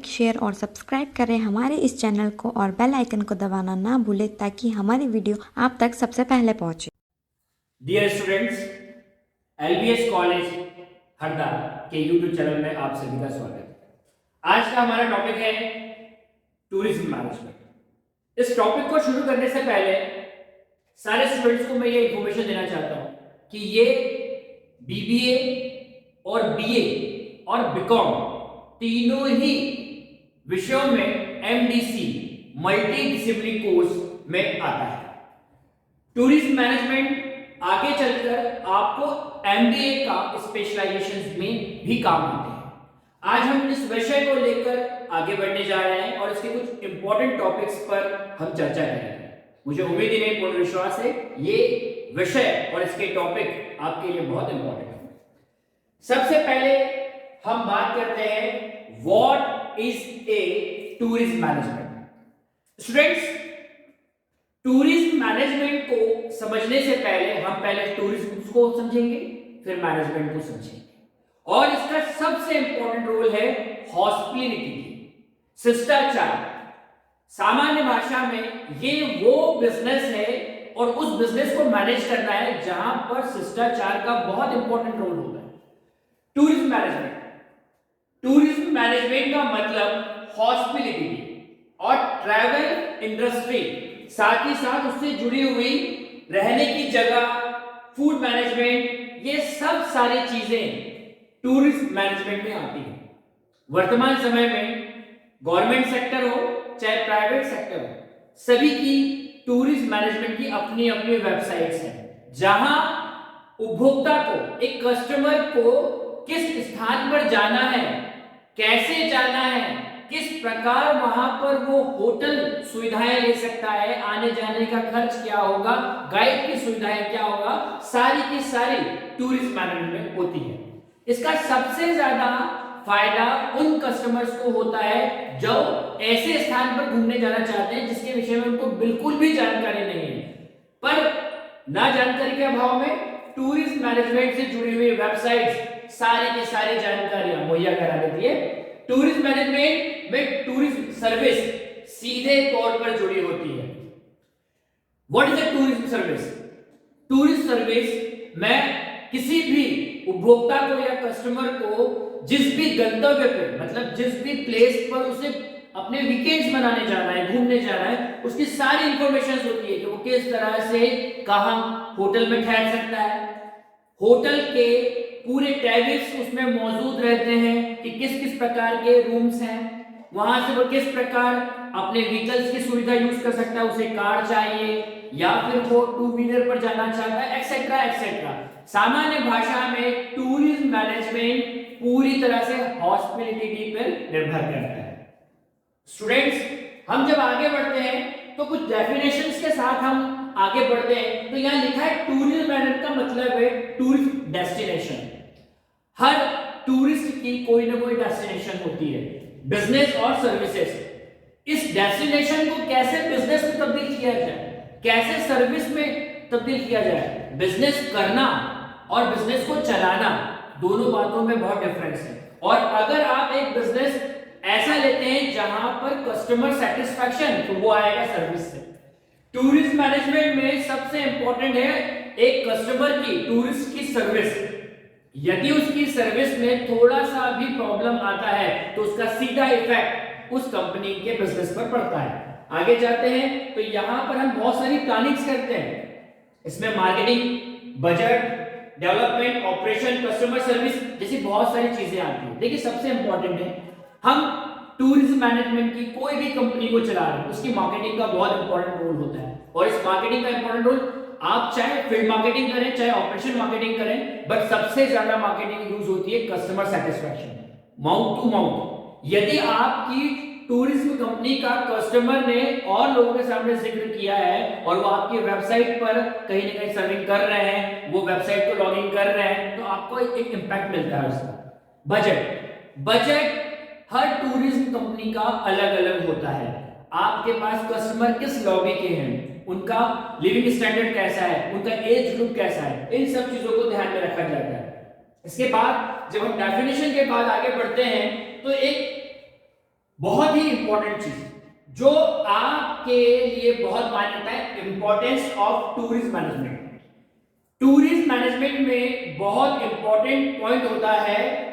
Like, share और subscribe करें हमारे इस चैनल को और बेल आइकन को दबाना ना भूलें ताकि हमारी वीडियो आप तक सबसे पहले पहुंचे। Dear students, LBS college Harda के यूट्यूब चैनल में आप सभी का स्वागत है। आज का हमारा टॉपिक है टूरिज्म मैनेजमेंट। इस टॉपिक को शुरू करने से पहले सारे स्टूडेंट्स को मैं ये इंफॉर्मेशन देना चाहता हूं कि ये बीबीए और बीए और बीकॉम तीनों ही विषयों में एमडीसी मल्टी डिसिप्लिनरी कोर्स में आता है। टूरिज्म मैनेजमेंट आगे चलकर आपको एमबीए का स्पेशलाइजेशन में भी काम आते हैं। आज हम इस विषय को लेकर आगे बढ़ने जा रहे हैं और इसके कुछ इंपॉर्टेंट टॉपिक्स पर हम चर्चा करेंगे। मुझे उम्मीद ही नहीं, पूर्ण विश्वास है ये विषय और इसके टॉपिक आपके लिए बहुत इंपॉर्टेंट है। सबसे पहले हम बात करते हैं what is a tourism management. Students, tourism management को समझने से पहले हम पहले टूरिज्म को समझेंगे, फिर मैनेजमेंट को समझेंगे। और इसका सबसे इंपॉर्टेंट रोल है हॉस्पिटैलिटी, शिष्टाचार। सामान्य भाषा में ये वो बिजनेस है और उस बिजनेस को मैनेज करना है जहां पर शिष्टाचार का बहुत इंपॉर्टेंट रोल होता है। टूरिज्म मैनेजमेंट का मतलब हॉस्पिटैलिटी और ट्रैवल इंडस्ट्री, साथ ही साथ उससे जुड़ी हुई रहने की जगह, फूड मैनेजमेंट, ये सब सारी चीजें टूरिज्म मैनेजमेंट में आती हैं। वर्तमान समय में गवर्नमेंट सेक्टर हो चाहे प्राइवेट सेक्टर हो, सभी की टूरिज्म मैनेजमेंट की अपनी अपनी वेबसाइट्स हैं जहां उपभोक्ता को, एक कस्टमर को किस स्थान पर जाना है, कैसे जाना है, किस प्रकार वहां पर वो होटल सुविधाएं ले सकता है, आने जाने का खर्च क्या होगा, गाइड की सुविधाएं क्या होगा, सारी की सारी टूरिज्म मैनेजमेंट में होती है। इसका सबसे ज्यादा फायदा उन कस्टमर्स को होता है जो ऐसे स्थान पर घूमने जाना चाहते हैं जिसके विषय में उनको बिल्कुल भी जानकारी नहीं है, पर ना जानकारी के अभाव में टूरिज्म मैनेजमेंट से जुड़ी हुई वेबसाइट्स सारी की सारी जानकारियां मुहैया करा देती है। टूरिज्म मैनेजमेंट में टूरिज्म सर्विस सीधे तौर पर जुड़ी होती है। What is a tourism service? Tourist service में किसी भी उपभोक्ता को या कस्टमर को जिस भी गंतव्य पे, मतलब जिस भी प्लेस पर उसे अपने वीकेंड्स मनाने जाना है, घूमने जाना है, उसकी सारी इंफॉर्मेशन होती है कि वो किस तरह से कहां होटल में ठहर सकता है, होटल के पूरे टैरिफ्स उसमें मौजूद रहते हैं कि किस किस प्रकार के रूम्स हैं, वहां से वो किस प्रकार अपने व्हीकल्स की सुविधा यूज कर सकता है, उसे कार चाहिए या फिर वो टू व्हीलर पर जाना चाहता है, एक्सेट्रा एक्सेट्रा। सामान्य भाषा में टूरिज्म मैनेजमेंट पूरी तरह से हॉस्पिटैलिटी पर निर्भर करता है। स्टूडेंट्स, हम जब आगे बढ़ते हैं तो कुछ डेफिनेशंस के साथ हम आगे बढ़ते हैं। तो यहां लिखा है टूरिज्म मैनेजमेंट का मतलब है टूरिस्ट डेस्टिनेशन। हर टूरिस्ट की कोई ना कोई डेस्टिनेशन होती है, बिजनेस और सर्विसेज। इस डेस्टिनेशन को कैसे बिजनेस में तब्दील किया जाए, कैसे सर्विस में तब्दील किया जाए, बिजनेस करना और बिजनेस को चलाना, दोनों बातों में बहुत डिफरेंस है। और अगर आप एक बिजनेस ऐसा लेते हैं जहां पर कस्टमर सेटिस्फैक्शन, तो वो आएगा सर्विस से। टूरिज्म मैनेजमेंट में सबसे इंपॉर्टेंट है एक कस्टमर की, टूरिस्ट की सर्विस। यदि उसकी सर्विस में थोड़ा सा भी प्रॉब्लम आता है तो उसका सीधा इफेक्ट उस कंपनी के बिजनेस पर पड़ता है। आगे जाते हैं तो यहां पर हम बहुत सारी प्लानिंग्स करते हैं। इसमें marketing, budget, development, operation, customer service जैसी बहुत सारी चीजें आती हैं। देखिए, सबसे इंपॉर्टेंट है, हम टूरिज्म मैनेजमेंट की कोई भी कंपनी को चला रहे हैं, उसकी मार्केटिंग का बहुत इंपॉर्टेंट रोल होता है। और इस मार्केटिंग का इंपॉर्टेंट रोल, आप चाहे फील्ड मार्केटिंग करें चाहे ऑपरेशन मार्केटिंग करें, बट सबसे ज्यादा मार्केटिंग यूज होती है customer satisfaction, mouth to mouth. यदि आपकी टूरिज्म कंपनी का कस्टमर ने और लोगों के सामने जिक्र किया है और वो आपकी वेबसाइट पर कहीं ना कहीं सर्विंग कर रहे हैं, वो वेबसाइट को लॉगिन कर रहे हैं, तो आपको एक इंपैक्ट मिलता है उसका। बजट हर टूरिज्म कंपनी का अलग अलग होता है। आपके पास कस्टमर किस लॉबी के हैं, उनका लिविंग स्टैंडर्ड कैसा है, उनका एज ग्रुप कैसा है, इन सब चीजों को ध्यान में रखा जाता है। इसके बाद जब हम डेफिनेशन के बाद आगे बढ़ते हैं तो एक बहुत ही इंपॉर्टेंट चीज जो आपके लिए बहुत मायने रखता है, importance of tourism management. Tourism management में बहुत इंपॉर्टेंट पॉइंट होता है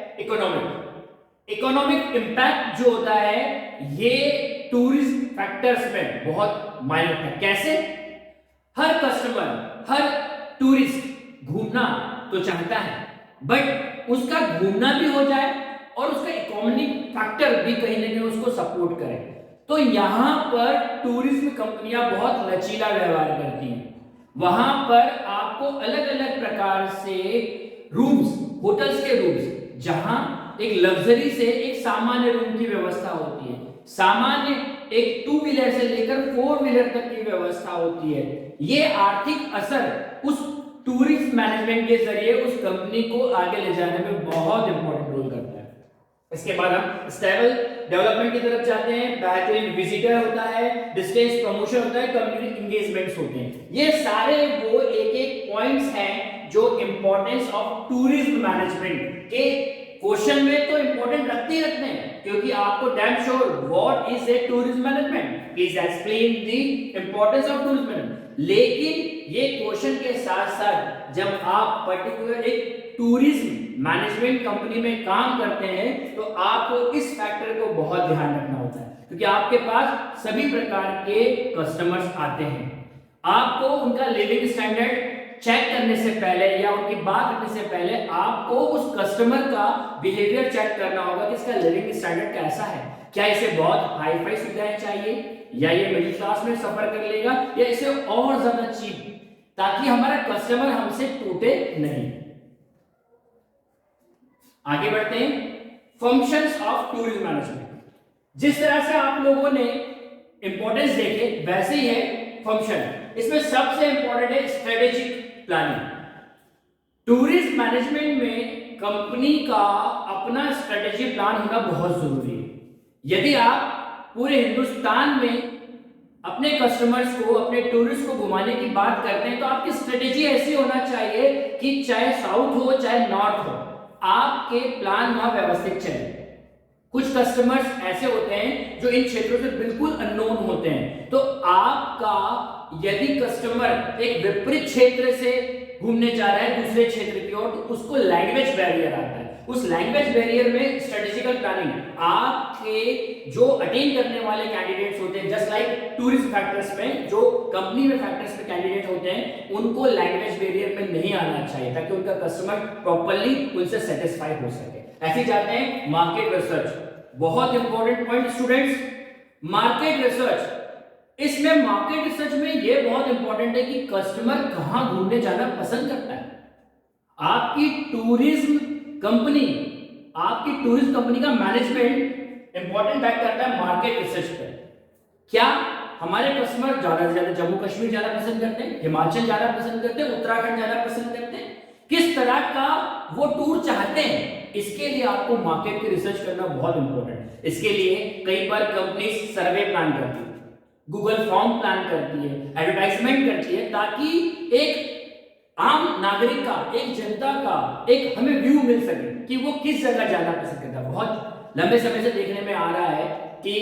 इकोनॉमिक इम्पैक्ट जो होता है ये टूरिज्म फैक्टर्स में बहुत मायने रखता है। कैसे? हर कस्टमर, हर टूरिस्ट घूमना तो चाहता है, बट उसका घूमना भी हो जाए और उसका इकोनॉमिक फैक्टर भी कहीं ना कहीं उसको सपोर्ट करे। तो यहां पर टूरिज्म कंपनियां बहुत लचीला व्यवहार करती हैं। वहां पर आपको अलग अलग प्रकार से रूम्स, होटल्स के रूम्स, जहां एक लग्जरी से एक सामान्य रूम की व्यवस्था होती है, सामान्य एक 2 व्हीलर से लेकर 4 व्हीलर तक की व्यवस्था होती है। ये आर्थिक असर उस टूरिज्म मैनेजमेंट के जरिए उस कंपनी को आगे ले जाने में बहुत इंपॉर्टेंट रोल करता है। इसके बाद हम स्टेबल डेवलपमेंट की तरफ जाते हैं। बेहतरीन विजिटर होता है, डिस्टेंस प्रमोशन होता है, कम्युनिटी एंगेजमेंट्स होते हैं। ये सारे वो एक एक पॉइंट्स हैं जो इंपॉर्टेंस ऑफ टूरिज्म मैनेजमेंट के क्वेश्चन में तो इंपॉर्टेंट रखते ही रखते हैं, क्योंकि आपको damn sure what is a tourism management, please explain the importance of tourism management. लेकिन ये क्वेश्चन के साथ साथ जब आप पर्टिकुलर एक टूरिज्म मैनेजमेंट कंपनी में काम करते हैं तो आपको इस फैक्टर को बहुत ध्यान रखना होता है, क्योंकि आपके पास सभी प्रकार के कस्टमर्स आते हैं। आपको उनका लिविंग स्टैंडर्ड चेक करने से पहले या उनकी बात करने से पहले आपको उस कस्टमर का बिहेवियर चेक करना होगा कि इसका लिविंग स्टैंडर्ड कैसा है। क्या इसे बहुत हाई फाई सुविधाएं चाहिए, या ये मिडिल क्लास में सफर कर लेगा, या इसे और ज्यादा चीप, ताकि हमारा कस्टमर हमसे टूटे नहीं। आगे बढ़ते हैं, फंक्शंस ऑफ टूरिज्म मैनेजमेंट। जिस तरह से आप लोगों ने इंपॉर्टेंस देखे वैसे ही है फंक्शन। इसमें सबसे इंपॉर्टेंट है स्ट्रेटेजिक प्लानिंग। टूरिज्म मैनेजमेंट में कंपनी का अपना स्ट्रेटेजी प्लान होना बहुत जरूरी है। यदि आप पूरे हिंदुस्तान में अपने कस्टमर्स को, अपने टूरिस्ट को घुमाने की बात करते हैं तो आपकी स्ट्रेटेजी ऐसी होना चाहिए कि चाहे साउथ हो चाहे नॉर्थ हो, आपके प्लान वहां व्यवस्थित चले। कुछ कस्टमर्स ऐसे होते हैं जो इन क्षेत्रों से बिल्कुल अननोन होते हैं, तो आपका यदि कस्टमर एक विपरीत क्षेत्र से घूमने जा रहा है दूसरे क्षेत्र की ओर, तो उसको लैंग्वेज बैरियर आता है। उस लैंग्वेज बैरियर में स्ट्रेटेजिकल प्लानिंग, आपके जो अटेन करने वाले कैंडिडेट्स होते हैं, जस्ट लाइक टूरिस्ट फैक्टर्स में जो कंपनी में फैक्टर्स में कैंडिडेट होते हैं, उनको लैंग्वेज बैरियर में नहीं आना चाहिए ताकि उनका कस्टमर प्रॉपर्ली उनसे सेटिस्फाई हो सके। ऐसे जाते हैं मार्केट रिसर्च, बहुत important point students. Market research, इसमें मार्केट रिसर्च में यह बहुत इंपॉर्टेंट है कि कस्टमर कहां घूमने जाना पसंद करता है। आपकी टूरिज्म कंपनी का मैनेजमेंट इंपॉर्टेंट बैक करता है मार्केट रिसर्च पर। क्या हमारे कस्टमर ज्यादा से ज्यादा जम्मू कश्मीर जाना पसंद करते हैं, हिमाचल जाना पसंद करते हैं, उत्तराखंड जाना पसंद करते हैं, किस तरह का वो टूर चाहते हैं, इसके लिए आपको मार्केट की रिसर्च करना बहुत इंपॉर्टेंट है। इसके लिए कई बार कंपनी सर्वे प्लान करती है, गूगल फॉर्म प्लान करती है, एडवर्टाइजमेंट करती है, ताकि एक आम नागरिक का, एक जनता का एक हमें व्यू मिल सके कि वो किस जगह जाना पसंद करता है। बहुत लंबे समय से देखने में आ रहा है कि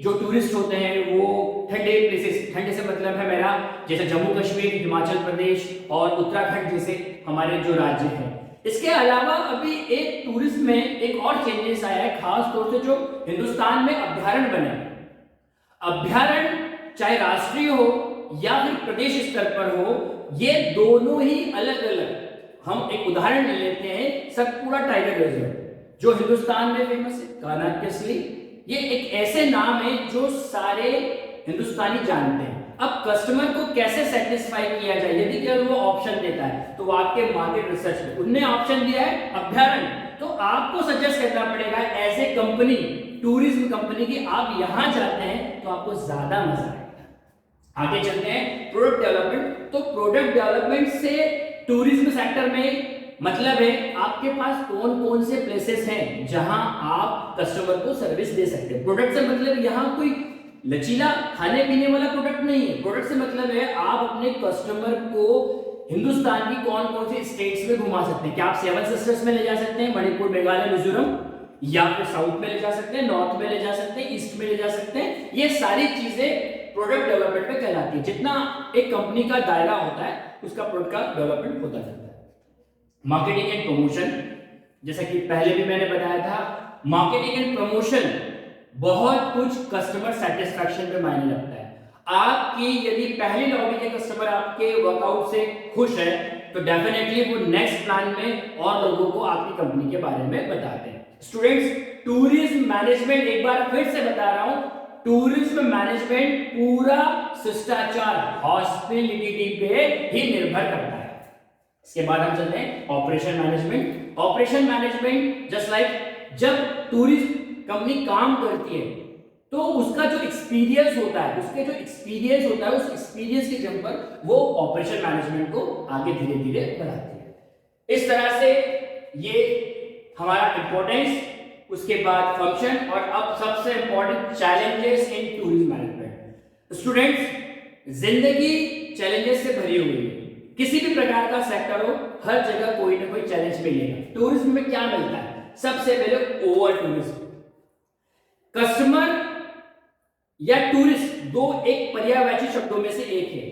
जो टूरिस्ट होते हैं वो ठंडे प्लेसेस, ठंडे से मतलब है मेरा जैसे जम्मू कश्मीर, हिमाचल प्रदेश और उत्तराखंड जैसे हमारे जो राज्य हैं। इसके अलावा अभी एक टूरिज्म में एक और चेंजेस आया है, खास तौर से जो हिंदुस्तान में अभ्यारण्य बने। अभ्यारण्य चाहे राष्ट्रीय हो या फिर प्रदेश स्तर पर हो, ये दोनों ही अलग अलग। हम एक उदाहरण ले लेते हैं, सतपुड़ा टाइगर रिजर्व जो हिंदुस्तान में फेमस है, कान्हा के असली। ये एक ऐसे नाम है जो सारे हिंदुस्तानी जानते हैं। अब कस्टमर को कैसे सेटिस्फाई किया जाए, यदि केवल वो ऑप्शन देता है तो आपके मार्केट रिसर्च में उन्होंने ऑप्शन दिया है अभ्यारण्य, तो आपको सजेस्ट करना पड़ेगा as a company, tourism company की, आप यहां जाते हैं तो आपको ज्यादा मजा आएगा। आगे चलते हैं प्रोडक्ट डेवलपमेंट। तो प्रोडक्ट डेवलपमेंट से टूरिज्म सेक्टर में मतलब है आपके पास कौन कौन से प्लेसेस हैं जहां आप कस्टमर को सर्विस दे सकते हैं। प्रोडक्ट से मतलब यहां कोई लचीला खाने पीने वाला प्रोडक्ट नहीं है। प्रोडक्ट से मतलब है आप अपने कस्टमर को हिंदुस्तान की कौन कौन सी स्टेट्स में घुमा सकते हैं। क्या आप 7 सिस्टर्स में ले जा सकते हैं, मणिपुर, मेघालय, मिजोरम, या फिर साउथ में ले जा सकते हैं, नॉर्थ में ले जा सकते हैं, ईस्ट में ले जा सकते हैं। ये सारी चीजें प्रोडक्ट डेवलपमेंट में कहलाती है। जितना एक कंपनी का दायरा होता है उसका प्रोडक्ट का डेवलपमेंट होता जाता है। मार्केटिंग एंड प्रमोशन, जैसा कि पहले भी मैंने बताया था, मार्केटिंग एंड प्रमोशन बहुत कुछ कस्टमर सेटिस्फैक्शन पे मायने रखता है। आपकी यदि पहली लॉबी के कस्टमर आपके वर्कआउट से खुश है तो डेफिनेटली वो नेक्स्ट प्लान में और लोगों को आपकी कंपनी के बारे में बताते हैं। स्टूडेंट्स, टूरिज्म मैनेजमेंट, एक बार फिर से बता रहा हूं, टूरिज्म मैनेजमेंट पूरा शिष्टाचार हॉस्पिटैलिटी पे ही निर्भर करता है। इसके बाद हम चलते हैं operation management. Operation management just like जब टूरिज्म कंपनी काम करती है तो उसका जो एक्सपीरियंस होता है, उस एक्सपीरियंस के जम पर वो ऑपरेशन मैनेजमेंट को आगे धीरे धीरे बढ़ाती है। इस तरह से ये हमारा इंपॉर्टेंस, उसके बाद फंक्शन, और अब सबसे important challenges in tourism management. Students, जिंदगी चैलेंजेस से भरी हुई है। किसी भी प्रकार का सेक्टर हो, हर जगह कोई ना कोई चैलेंज मिलेगा। टूरिज्म में क्या मिलता है? सबसे पहले ओवर टूरिज्म। कस्टमर या टूरिस्ट दो एक पर्यायवाची शब्दों में से एक है।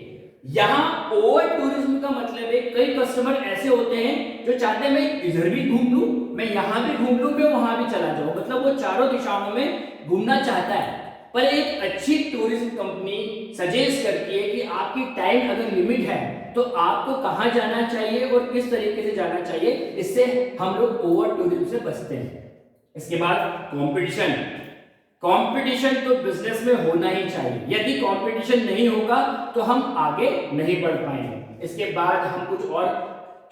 यहां ओवर टूरिज्म का मतलब है कई कस्टमर ऐसे होते हैं जो चाहते हैं मैं इधर भी घूम लूं, मैं यहां भी घूम लूं, मैं वहां भी चला जाऊं, मतलब वो चारों दिशाओं में घूमना चाहता है। पर एक अच्छी टूरिज्म कंपनी सजेस्ट करती है कि आपकी टाइम अगर लिमिट है तो आपको कहां जाना चाहिए और किस तरीके से जाना चाहिए। इससे हम लोग ओवर टूरिज्म से बचते हैं। इसके बाद कंपटीशन। कंपटीशन तो बिजनेस में होना ही चाहिए। यदि कंपटीशन नहीं होगा तो हम आगे नहीं बढ़ पाएंगे। इसके बाद हम कुछ और,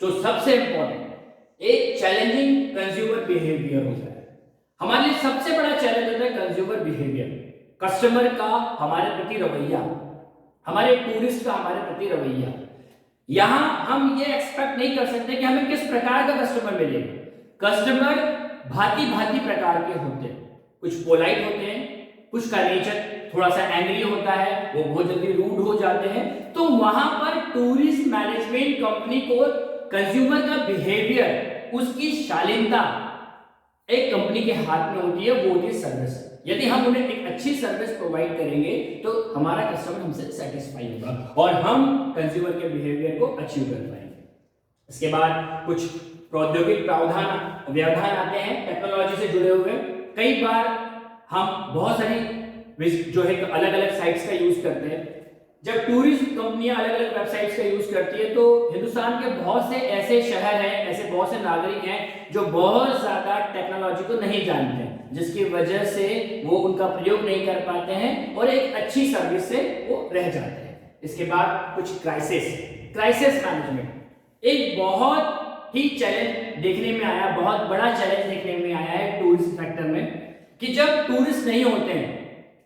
जो सबसे इंपॉर्टेंट, एक चैलेंजिंग कंज्यूमर बिहेवियर होता है। हमारे लिए सबसे बड़ा चैलेंज होता है कंज्यूमर बिहेवियर, कस्टमर का हमारे प्रति रवैया, हमारे टूरिस्ट का हमारे प्रति रवैया। यहां हम ये एक्सपेक्ट नहीं कर सकते कि हमें किस प्रकार का कस्टमर मिलेगा। कस्टमर भांति भांति प्रकार के होते हैं। कुछ पोलाइट होते हैं, कुछ का नेचर थोड़ा सा एंग्री होता है, वो बहुत जल्दी रूड हो जाते हैं। तो वहां पर टूरिस्ट मैनेजमेंट कंपनी को कंज्यूमर का बिहेवियर, उसकी शालीनता एक कंपनी के हाथ में होती है, वो होती है सर्विस। यदि हम उन्हें एक अच्छी सर्विस प्रोवाइड करेंगे तो हमारा कस्टमर हमसे सेटिस्फाई होगा और हम कंज्यूमर के बिहेवियर को अचीव कर पाएंगे। इसके बाद कुछ प्रौद्योगिक व्यवधान आते हैं टेक्नोलॉजी से जुड़े हुए। कई बार हम बहुत सारी जो है अलग अलग साइट्स का यूज करते हैं। जब टूरिस्ट कंपनियां अलग अलग वेबसाइट्स का यूज करती है तो हिंदुस्तान के बहुत से ऐसे शहर हैं, ऐसे बहुत से नागरिक हैं जो बहुत ज्यादा टेक्नोलॉजी को नहीं जानते हैं, जिसकी वजह से वो उनका प्रयोग नहीं कर पाते हैं और एक अच्छी सर्विस से वो रह जाते हैं। इसके बाद कुछ क्राइसिस मैनेजमेंट एक बहुत ही चैलेंज देखने में आया, बहुत बड़ा चैलेंज देखने में आया है टूरिस्ट सेक्टर में, कि जब टूरिस्ट नहीं होते हैं,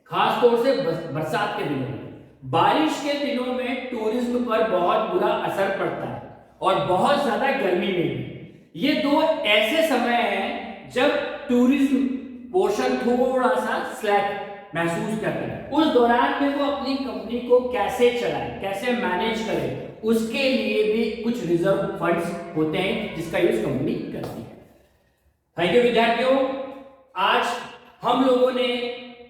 खास तौर से बरसात के दिनों में, बारिश के दिनों में टूरिज्म पर बहुत बुरा असर पड़ता है और बहुत ज्यादा गर्मी में भी। ये दो ऐसे समय हैं जब टूरिज्म पोर्शन थोड़ा सा स्लैक महसूस करता है। उस दौरान में वो अपनी कंपनी को कैसे चलाए, कैसे मैनेज करे, उसके लिए भी कुछ रिजर्व फंड्स होते हैं जिसका यूज कंपनी करती है। थैंक यू विद्यार्थियों, आज हम लोगों ने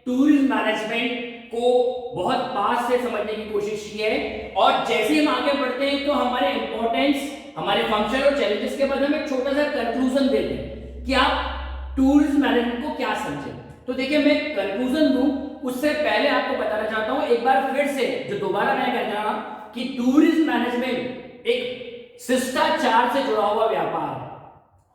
टूरिज्म मैनेजमेंट को बहुत पास से समझने की कोशिश की है और जैसे हम आगे बढ़ते हैं तो हमारे इंपॉर्टेंस, हमारे फंक्शन और चैलेंजेस के बाद हम एक छोटा सा कंक्लूजन देते हैं कि आप टूरिज्म मैनेजमेंट को क्या समझे। तो देखिए, मैं कंक्लूजन दूं उससे पहले आपको बताना चाहता हूं एक बार फिर से, जो दोबारा मैं कह रहा हूं, कि टूरिज्म मैनेजमेंट एक शिष्टाचार से जुड़ा हुआ व्यापार है,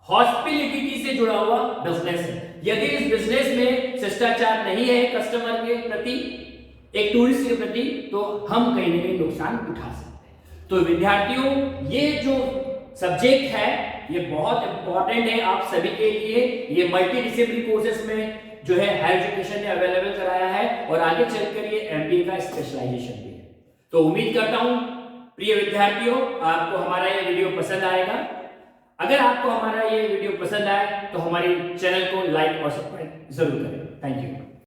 हॉस्पिटैलिटी से जुड़ा हुआ बिजनेस है। यदि इस बिजनेस में शिष्टाचार नहीं है कस्टमर के प्रति, एक टूरिस्ट के प्रति, तो हम कहीं ना कहीं नुकसान उठा सकते हैं। तो विद्यार्थियों, ये जो सब्जेक्ट है ये बहुत इंपॉर्टेंट है आप सभी के लिए। ये मल्टी डिसिप्लिनरी कोर्सेज में जो है हायर एजुकेशन ने अवेलेबल कराया है और आगे चलकर ये एमबीए का स्पेशलाइजेशन भी है। तो उम्मीद करता हूं प्रिय विद्यार्थियों, आपको हमारा ये वीडियो पसंद आएगा। अगर आपको हमारा ये वीडियो पसंद आए तो हमारे चैनल को लाइक और सब्सक्राइब जरूर करें। Thank you.